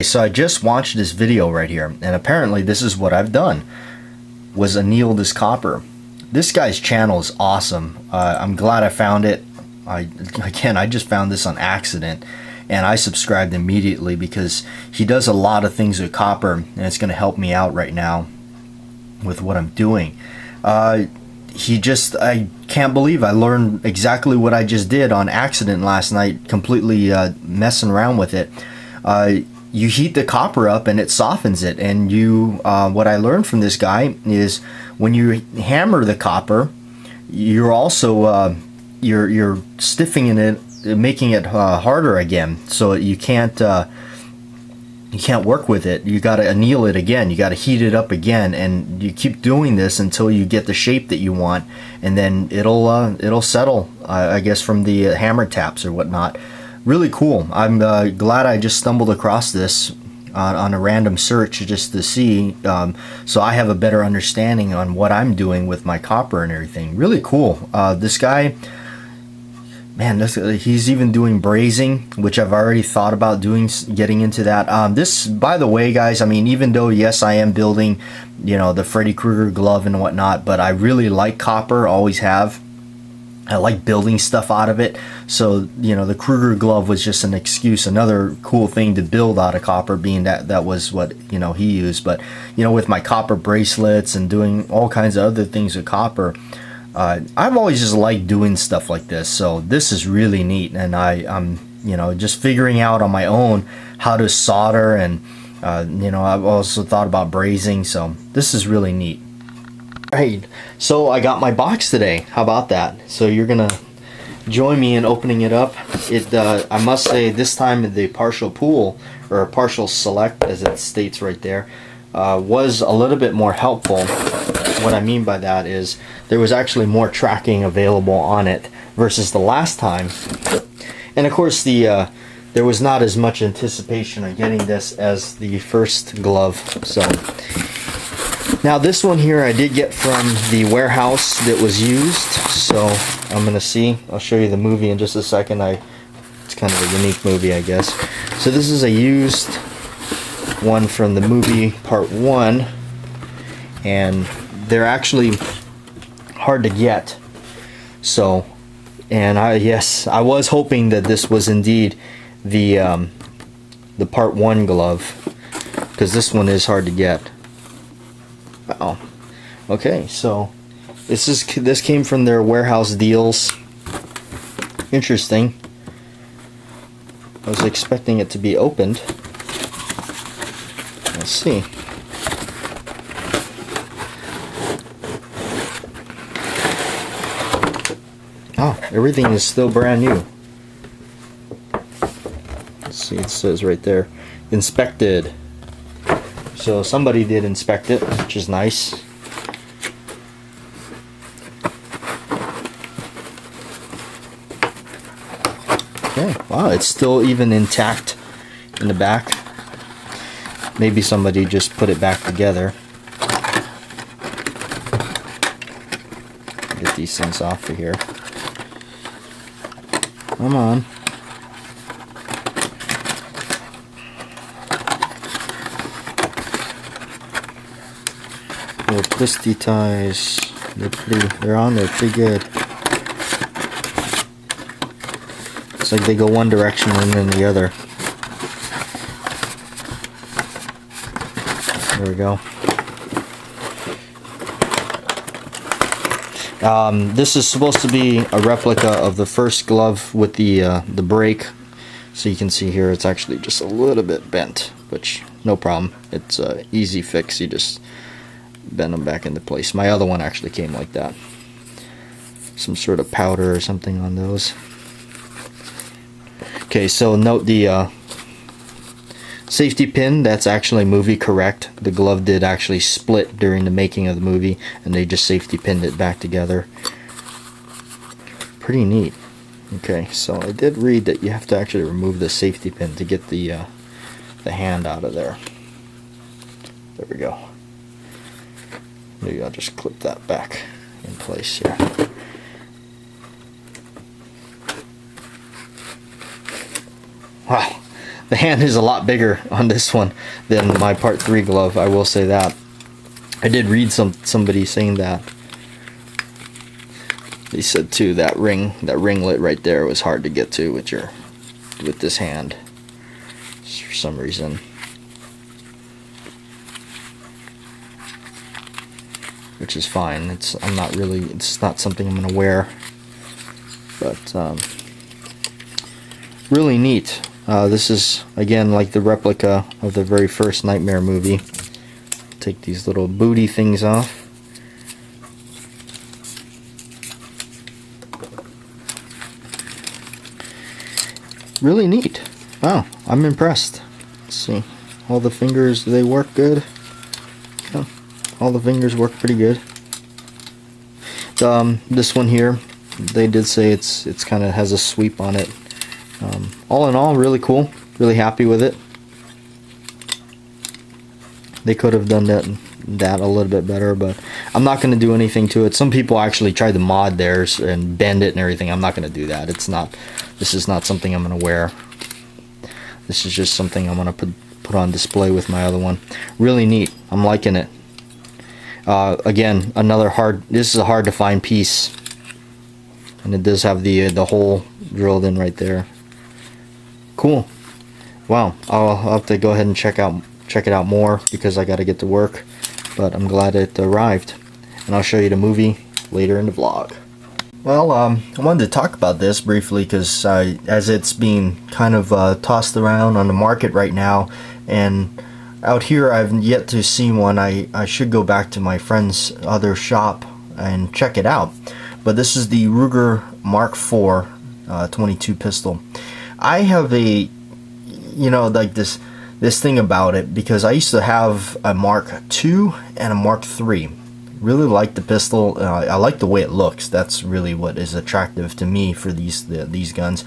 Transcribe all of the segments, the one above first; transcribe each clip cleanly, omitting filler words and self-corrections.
So I just watched this video right here, and apparently this is what I've done, was anneal this copper. This guy's channel is awesome. I'm glad I found it. I just found this on accident, and I subscribed immediately because he does a lot of things with copper, and it's going to help me out right now with what I'm doing. I can't believe I learned exactly what I just did on accident last night, completely messing around with it. You heat the copper up and it softens it, and what I learned from this guy is when you hammer the copper, you're also you're stiffening it, making it harder again, so you can't work with it. You got to anneal it again, you got to heat it up again, and you keep doing this until you get the shape that you want, and then it'll settle, I guess, from the hammer taps or whatnot. Really cool. I'm glad I just stumbled across this on a random search just to see, so I have a better understanding on what I'm doing with my copper and everything. Really cool. This guy, man, he's even doing brazing, which I've already thought about doing, getting into that. This, by the way, guys, I mean, even though, yes, I am building, the Freddy Krueger glove and whatnot, but I really like copper, always have. I like building stuff out of it, so the Krueger glove was just an excuse, another cool thing to build out of copper, being that was what he used. But with my copper bracelets and doing all kinds of other things with copper, I've always just liked doing stuff like this. So this is really neat, and I'm just figuring out on my own how to solder, and I've also thought about brazing. So this is really neat. Right, so I got my box today. How about that? So you're gonna join me in opening it up. I must say, this time the partial pull, or partial select as it states right there, was a little bit more helpful. What I mean by that is there was actually more tracking available on it versus the last time, and of course there was not as much anticipation on getting this as the first glove. So now this one here I did get from the warehouse that was used, so I'm gonna see. I'll show you the movie in just a second. It's kind of a unique movie, I guess. So this is a used one from the movie Part 1, and they're actually hard to get. So, and I was hoping that this was indeed the Part 1 glove, because this one is hard to get. Oh, okay, so this came from their warehouse deals. Interesting. I was expecting it to be opened. Let's see. Oh, everything is still brand new. Let's see, it says right there, inspected. So somebody did inspect it, which is nice. Okay, wow, it's still even intact in the back. Maybe somebody just put it back together. Get these things off of here. Come on. Little twisty ties. They're on there pretty good. It's like they go one direction and then the other. There we go. This is supposed to be a replica of the first glove with the break. So you can see here it's actually just a little bit bent, which no problem. It's an easy fix. You just bend them back into place. My other one actually came like that. Some sort of powder or something on those. Okay, so note the safety pin, that's actually movie correct. The glove did actually split during the making of the movie, and they just safety pinned it back together. Pretty neat. Okay, so I did read that you have to actually remove the safety pin to get the hand out of there. There we go. Maybe I'll just clip that back in place here. Wow, The hand is a lot bigger on this one than my Part 3 glove, I will say that. I did read somebody saying that. They said too that ringlet right there was hard to get to with this hand for some reason. Which is fine. It's not something I'm gonna wear, but really neat. This is again like the replica of the very first Nightmare movie. Take these little booty things off. Really neat. Wow, I'm impressed. Let's see. All the fingers, do they work good? Yeah, all the fingers work pretty good. This one here, they did say it's kind of has a sweep on it. All in all, really cool. Really happy with it. They could have done that a little bit better, but I'm not going to do anything to it. Some people actually tried to mod theirs and bend it and everything. I'm not going to do that. This is not something I'm going to wear. This is just something I'm going to put on display with my other one. Really neat. I'm liking it. Again, this is a hard to find piece, and it does have the hole drilled in right there. Cool. Wow. I'll have to go ahead and check it out more because I got to get to work, but I'm glad it arrived, and I'll show you the movie later in the vlog. Well, I wanted to talk about this briefly because as it's being kind of tossed around on the market right now, and out here I've yet to see one. I should go back to my friend's other shop and check it out. But this is the Ruger Mark IV 22 pistol. I have a, like this thing about it because I used to have a Mark II and a Mark III. Really like the pistol. I like the way it looks. That's really what is attractive to me for these guns.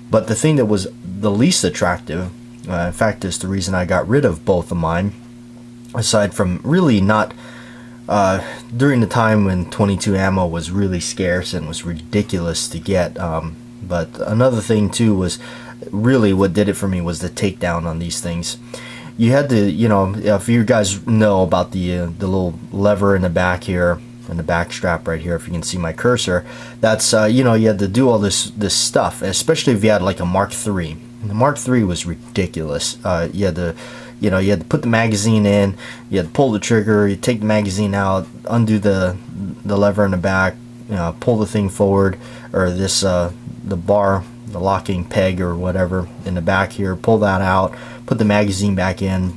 But the thing that was the least attractive, in fact, is the reason I got rid of both of mine, aside from really not during the time when 22 ammo was really scarce and was ridiculous to get. But another thing too was really what did it for me was the takedown on these things. You had to, if you guys know about the little lever in the back here, and the back strap right here, if you can see my cursor, that's, you had to do all this stuff, especially if you had like a Mark III. The Mark III was ridiculous. You had to put the magazine in, you had to pull the trigger, you take the magazine out, undo the lever in the back, pull the thing forward, or this, the bar, the locking peg or whatever in the back here, pull that out, put the magazine back in,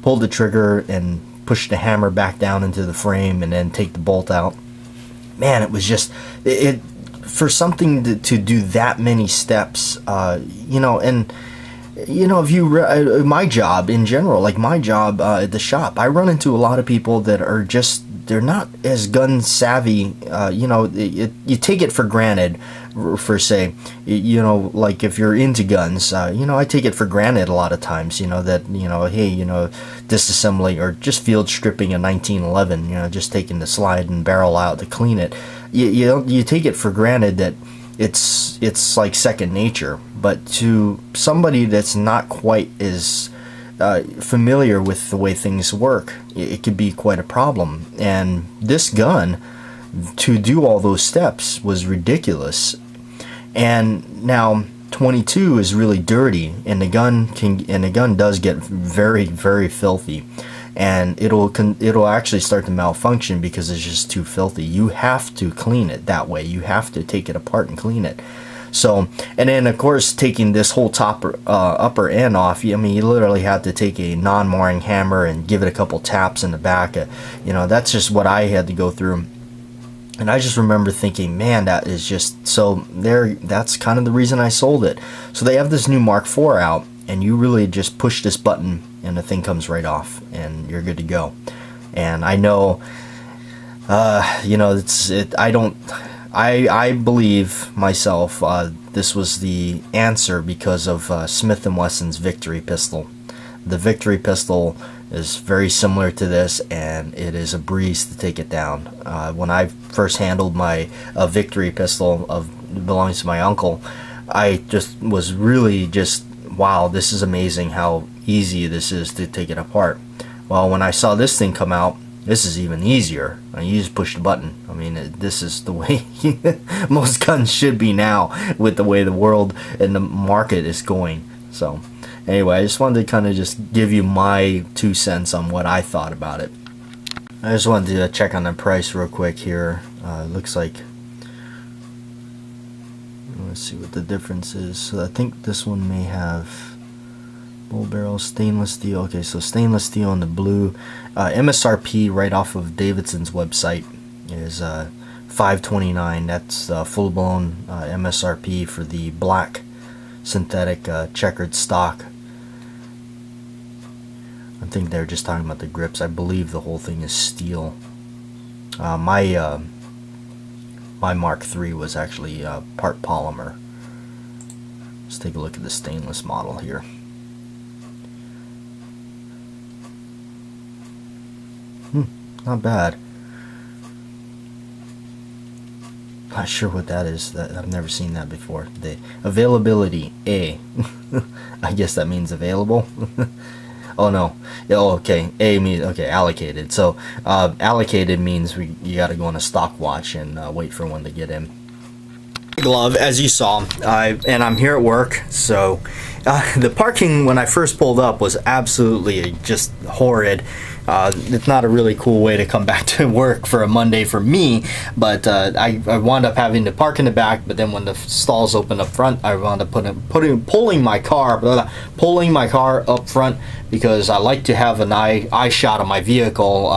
pull the trigger and push the hammer back down into the frame, and then take the bolt out. Man, it was just for something to do that many steps, and if you my job in general, like my job at the shop, I run into a lot of people that are just, they're not as gun savvy. You take it for granted, for say, like if you're into guns, I take it for granted a lot of times, that, hey, disassembling or just field stripping a 1911, just taking the slide and barrel out to clean it. You take it for granted that it's like second nature, but to somebody that's not quite as familiar with the way things work, it could be quite a problem. And this gun, to do all those steps, was ridiculous. And now 22 is really dirty, and the gun does get very, very filthy, and it'll actually start to malfunction because it's just too filthy. You have to clean it that way. You have to take it apart and clean it. So, and then of course, taking this whole upper end off, you literally have to take a non-marring hammer and give it a couple taps in the back. That's just what I had to go through. And I just remember thinking, man, that is just so there. That's kind of the reason I sold it. So they have this new Mark IV out, and you really just push this button, and the thing comes right off, and you're good to go. And I know, I believe myself, this was the answer because of Smith & Wesson's Victory pistol. The Victory pistol is very similar to this, and it is a breeze to take it down. When I first handled my Victory pistol belongs to my uncle, I just was really just, wow, this is amazing how easy this is to take it apart. Well, when I saw this thing come out, this is even easier. You just push the button. I mean, this is the way most guns should be now, with the way the world and the market is going. So anyway, I just wanted to kind of just give you my 2 cents on what I thought about it. I just wanted to check on the price real quick here. Looks like, let's see what the difference is. So I think this one may have bull barrel, stainless steel. Okay, so stainless steel in the blue. MSRP right off of Davidson's website is $529. That's full-blown MSRP for the black synthetic checkered stock. I think they're just talking about the grips. I believe the whole thing is steel. My Mark III was actually part polymer. Let's take a look at the stainless model here. Not bad. Not sure what that is. I've never seen that before. The availability A. I guess that means available. Oh no. Oh, okay. A means okay, allocated. So allocated means you got to go on a stock watch and wait for one to get in. Glove, as you saw, and I'm here at work. So the parking when I first pulled up was absolutely just horrid. It's not a really cool way to come back to work for a Monday for me, but I wound up having to park in the back. But then when the stalls opened up front, I wound up pulling my car up front, because I like to have an eye shot on my vehicle.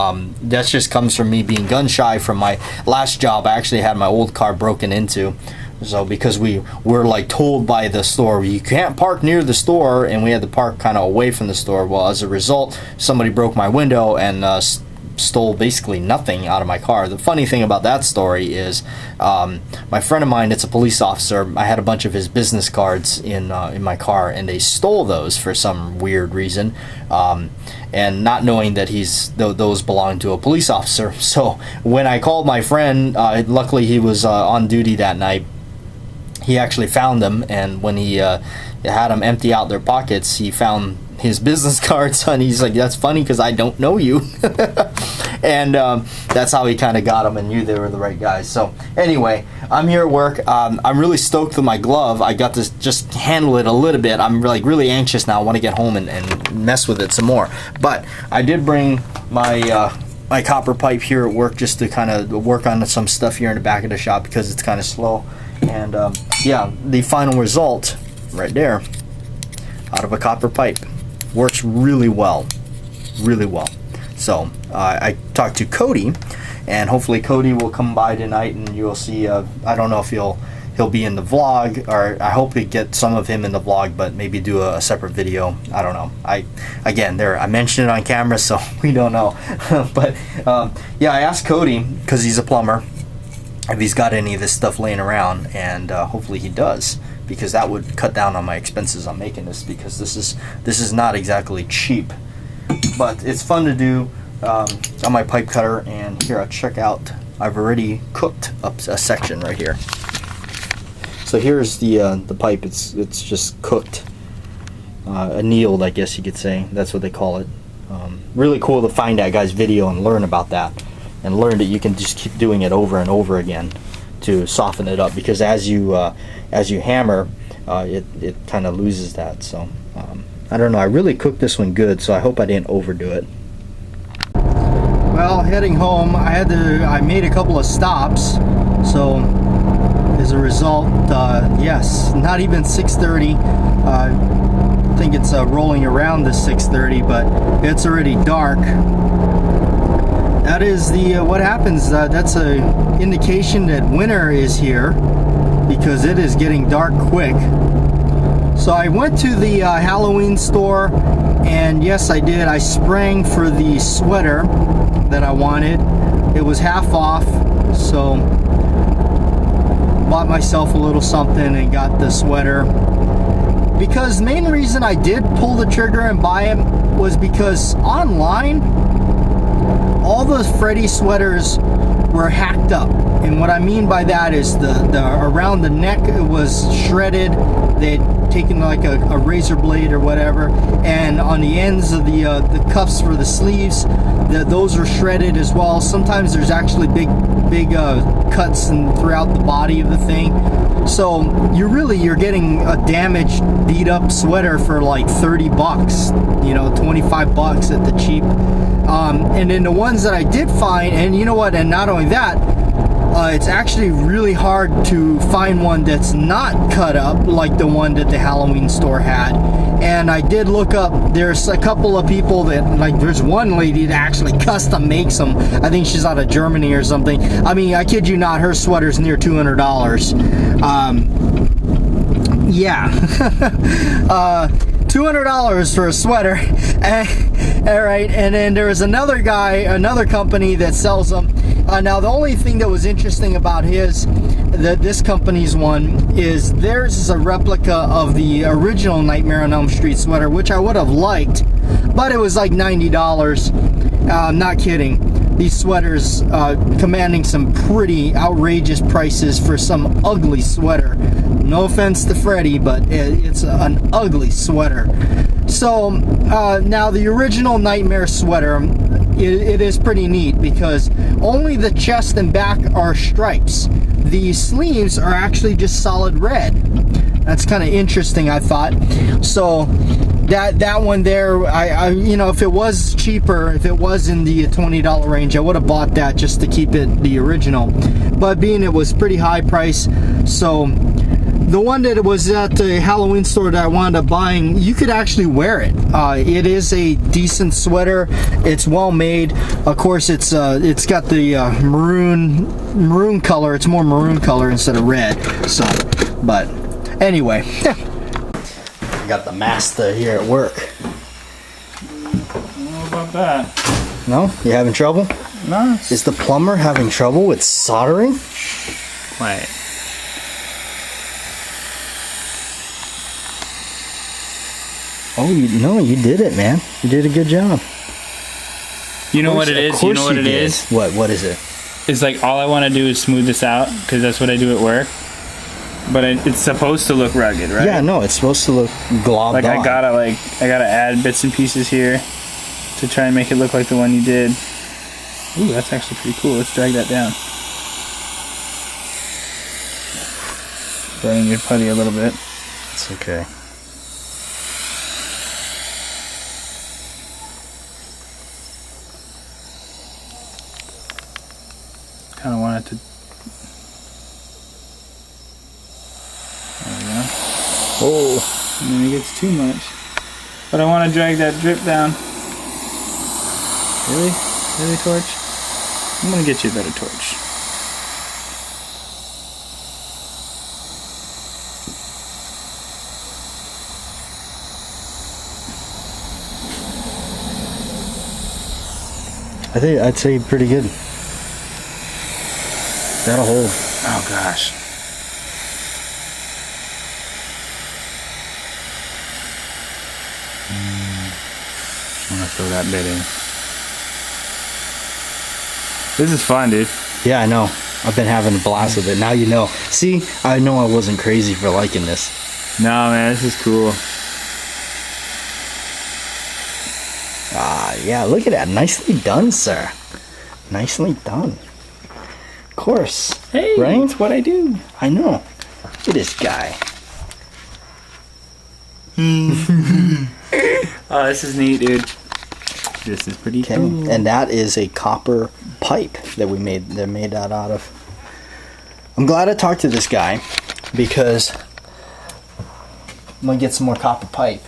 That just comes from me being gun shy from my last job. I actually had my old car broken into. So because we were like told by the store you can't park near the store, and we had to park kind of away from the store. Well, as a result, somebody broke my window and stole basically nothing out of my car. The funny thing about that story is my friend of mine, it's a police officer, I had a bunch of his business cards in my car, and they stole those for some weird reason, and not knowing that those belonged to a police officer. So when I called my friend, luckily he was on duty that night. He actually found them, and when he had them empty out their pockets, he found his business cards, and he's like, that's funny because I don't know you. And that's how he kind of got them and knew they were the right guys. So anyway, I'm here at work. I'm really stoked with my glove. I got to just handle it a little bit. I'm like really anxious now. I want to get home and mess with it some more. But I did bring my my copper pipe here at work just to kind of work on some stuff here in the back of the shop because it's kind of slow. And yeah, the final result right there, out of a copper pipe, works really well, really well. So I talked to Cody, and hopefully Cody will come by tonight, and you'll see. I don't know if he'll be in the vlog, or I hope we get some of him in the vlog, but maybe do a separate video. I don't know. I mentioned it on camera, so we don't know. But yeah, I asked Cody, because he's a plumber, if he's got any of this stuff laying around, and hopefully he does, because that would cut down on my expenses on making this, because this is not exactly cheap, but it's fun to do on my pipe cutter. And here, I'll check out, I've already cooked up a section right here. So here's the pipe. It's just cooked, annealed, I guess you could say. That's what they call it. Really cool to find that guy's video and learn about that, and learn that you can just keep doing it over and over again to soften it up, because as you hammer, it kind of loses that. So I don't know. I really cooked this one good, so I hope I didn't overdo it. Well, heading home, I made a couple of stops, so as a result, yes, not even 6:30. I think it's rolling around the 6:30, but it's already dark. That is what happens. That's a indication that winter is here, because it is getting dark quick. So I went to the Halloween store, and yes, I did. I sprang for the sweater that I wanted. It was half off, so bought myself a little something and got the sweater. Because the main reason I did pull the trigger and buy it was because online, all the Freddy sweaters were hacked up. And what I mean by that is the around the neck, it was shredded. They taking like a razor blade or whatever, and on the ends of the cuffs for the sleeves, those are shredded as well. Sometimes there's actually big cuts throughout the body of the thing. So you're getting a damaged, beat up sweater for like 30 bucks, you know, 25 bucks at the cheap. And then the ones that I did find, and you know what, and not only that, it's actually really hard to find one that's not cut up like the one that the Halloween store had. And I did look up, there's a couple of people that, like, there's one lady that actually custom makes them. I think she's out of Germany or something. I mean, I kid you not, her sweater's near $200. Yeah. $200 for a sweater. All right, and then there was another company that sells them. Now, the only thing that was interesting about this company's one is theirs is a replica of the original Nightmare on Elm Street sweater, which I would have liked, but it was like $90. Not kidding. These sweaters commanding some pretty outrageous prices for some ugly sweater. No offense to Freddy, but it's an ugly sweater. So now the original Nightmare sweater, it is pretty neat because only the chest and back are stripes. The sleeves are actually just solid red. That's kind of interesting, I thought. So that one there, I you know, if it was cheaper, if it was in the $20 range, I would have bought that just to keep it the original. But being it was pretty high price, so the one that was at the Halloween store that I wound up buying, you could actually wear it. It is a decent sweater. It's well made. Of course, it's got the maroon color. It's more maroon color instead of red. So, but anyway, I got the master here at work. I don't know about that. No? You having trouble? No. Is the plumber having trouble with soldering? Wait. Oh, you did it, man. You did a good job. You know what it is? You know what it is? What is it? It's like all I want to do is smooth this out because that's what I do at work. But it's supposed to look rugged, right? Yeah, no, it's supposed to look globbed like on. I gotta add bits and pieces here to try and make it look like the one you did. Ooh, that's actually pretty cool. Let's drag that down. Burning your putty a little bit. It's okay. Kind of want it to. There we go. Oh, And then it gets too much. But I want to drag that drip down. Really? Really, torch? I'm gonna get you a better torch. I'd say pretty good. That'll hold. Oh gosh. I'm gonna throw that bit in. This is fun, dude. Yeah, I know. I've been having a blast with it. Now you know. See, I know I wasn't crazy for liking this. No, man, this is cool. Ah, yeah, look at that. Nicely done, sir. Nicely done. Of course. Hey, right? It's what I do. I know. Look at this guy. Oh, this is neat, dude. This is pretty cool. And that is a copper pipe that we made. They made that out of. I'm glad I talked to this guy because I'm gonna get some more copper pipe.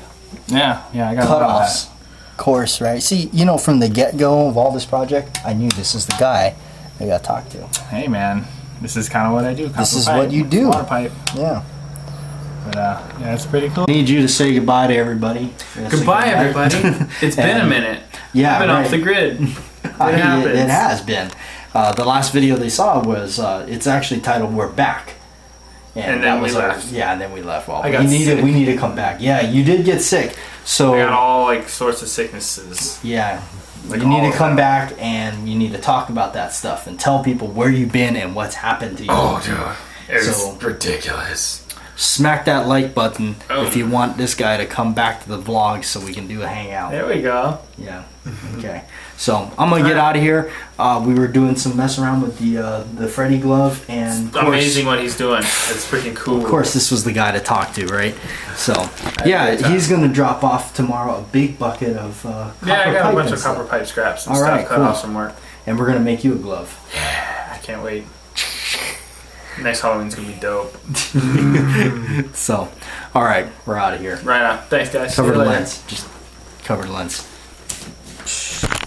Yeah, I got Cutoffs. Of course, right? See, you know, from the get-go of all this project, I knew this is the guy I got to talk to. Hey, man, this is kind of what I do. This is what you do. Water pipe. Yeah. But yeah, it's pretty cool. I need you to say goodbye to everybody. Goodbye, everybody. It's been a minute. Yeah, I've been right. off the grid. It has been. The last video they saw was it's actually titled "We're Back," and then we left. Yeah, and then we left. Well, I got sick. We need to come back. Yeah, you did get sick. So I got all like sorts of sicknesses. Yeah. Like you need to come back and you need to talk about that stuff and tell people where you've been and what's happened to you. Oh, dude. It was ridiculous. smack that like button if you want this guy to come back to the vlog so we can do a hangout. There we go. Yeah. Okay. So I'm gonna get out of here. We were doing some mess around with the Freddy glove, and it's amazing what he's doing. It's freaking cool. Of course, this was the guy to talk to, right? So yeah, he's gonna drop off tomorrow a big bucket of copper I got a bunch of stuff. copper pipe scraps and All stuff right, cut cool. off some work. And we're gonna make you a glove. I can't wait. Next Halloween's gonna be dope. So, all right, we're out of here. Right on. Thanks, guys. Cover See the you later. lens. Just cover the lens.